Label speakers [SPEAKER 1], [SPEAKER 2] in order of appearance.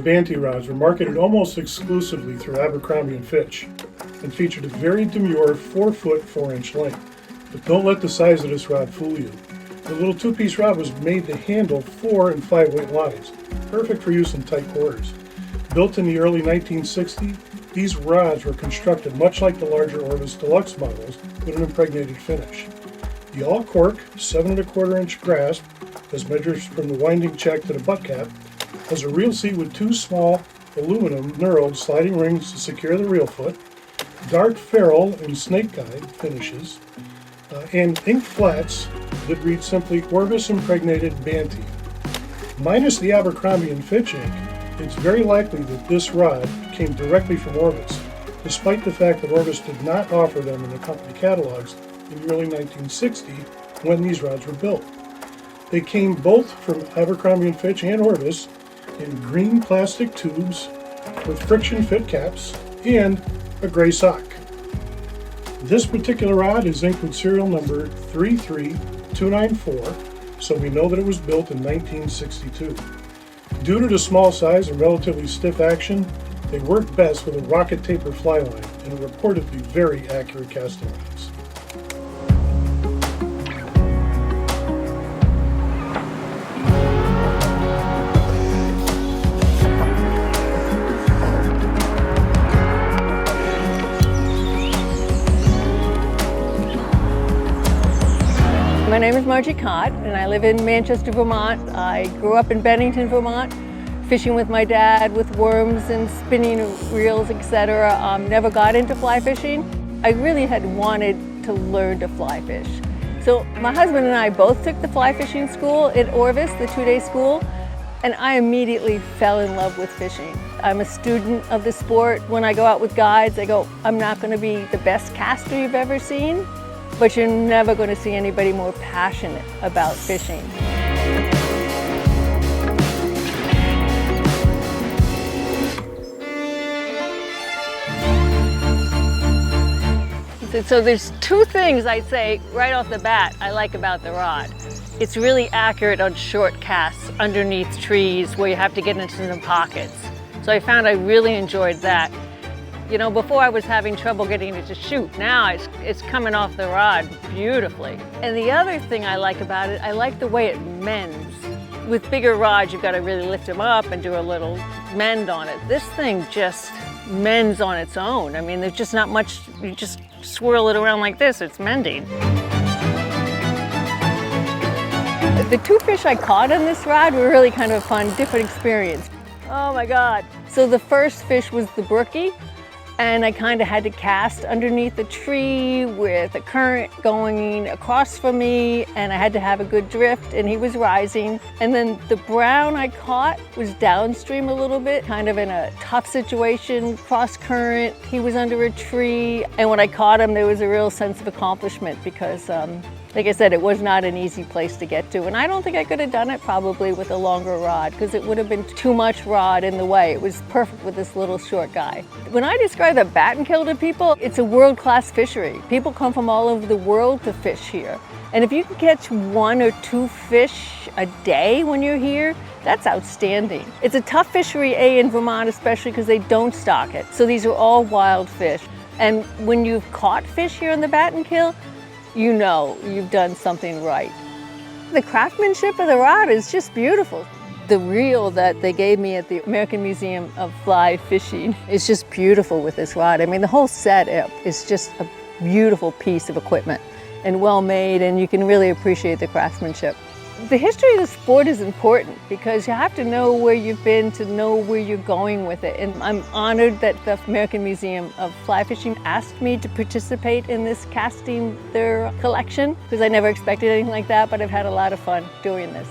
[SPEAKER 1] Banty rods were marketed almost exclusively through Abercrombie & Fitch and featured a very demure 4-foot 4-inch length. But don't let the size of this rod fool you. The little 2-piece rod was made to handle 4 and 5 weight lines, perfect for use in tight quarters. Built in the early 1960s, these rods were constructed much like the larger Orvis Deluxe models with an impregnated finish. The all-cork 7 1/4-inch grasp, as measured from the winding check to the butt cap, has a reel seat with 2 small aluminum knurled sliding rings to secure the reel foot, dark ferrule and snake guide finishes, and ink flats that read simply Orvis Impregnated Banty. Minus the Abercrombie & Fitch ink, it's very likely that this rod came directly from Orvis, despite the fact that Orvis did not offer them in the company catalogs in the early 1960s when these rods were built. They came both from Abercrombie & Fitch and Orvis in green plastic tubes with friction fit caps and a gray sock. This particular rod is inked with serial number 33294, so we know that it was built in 1962. Due to the small size and relatively stiff action, they work best with a rocket taper fly line and are reportedly very accurate casting rods.
[SPEAKER 2] My name is Margie Kaat, and I live in Manchester, Vermont. I grew up in Bennington, Vermont, fishing with my dad with worms and spinning reels, etc. Never got into fly fishing. I really had wanted to learn to fly fish. So my husband and I both took the fly fishing school at Orvis, the 2-day school, and I immediately fell in love with fishing. I'm a student of the sport. When I go out with guides, I go, I'm not going to be the best caster you've ever seen, but you're never going to see anybody more passionate about fishing. So there's 2 things I'd say right off the bat I like about the rod. It's really accurate on short casts underneath trees where you have to get into some pockets. So I found I really enjoyed that. You know, before I was having trouble getting it to shoot. Now it's coming off the rod beautifully. And the other thing I like about it, I like the way it mends. With bigger rods, you've got to really lift them up and do a little mend on it. This thing just mends on its own. I mean, there's just not much, you just swirl it around like this, it's mending. The 2 fish I caught on this rod were really kind of a fun, different experience. Oh my God. So the first fish was the brookie, and I kind of had to cast underneath a tree with a current going across from me, and I had to have a good drift, and he was rising. And then the brown I caught was downstream a little bit, kind of in a tough situation, cross current. He was under a tree, and when I caught him, there was a real sense of accomplishment because like I said, it was not an easy place to get to, and I don't think I could have done it probably with a longer rod because it would have been too much rod in the way. It was perfect with this little short guy. When I describe the Battenkill to people, it's a world-class fishery. People come from all over the world to fish here. And if you can catch 1 or 2 fish a day when you're here, that's outstanding. It's a tough fishery, in Vermont especially because they don't stock it. So these are all wild fish. And when you've caught fish here in the Battenkill, you know you've done something right. The craftsmanship of the rod is just beautiful. The reel that they gave me at the American Museum of Fly Fishing is just beautiful with this rod. I mean, the whole setup is just a beautiful piece of equipment and well made, and you can really appreciate the craftsmanship. The history of the sport is important because you have to know where you've been to know where you're going with it. And I'm honored that the American Museum of Fly Fishing asked me to participate in this casting their collection because I never expected anything like that, but I've had a lot of fun doing this.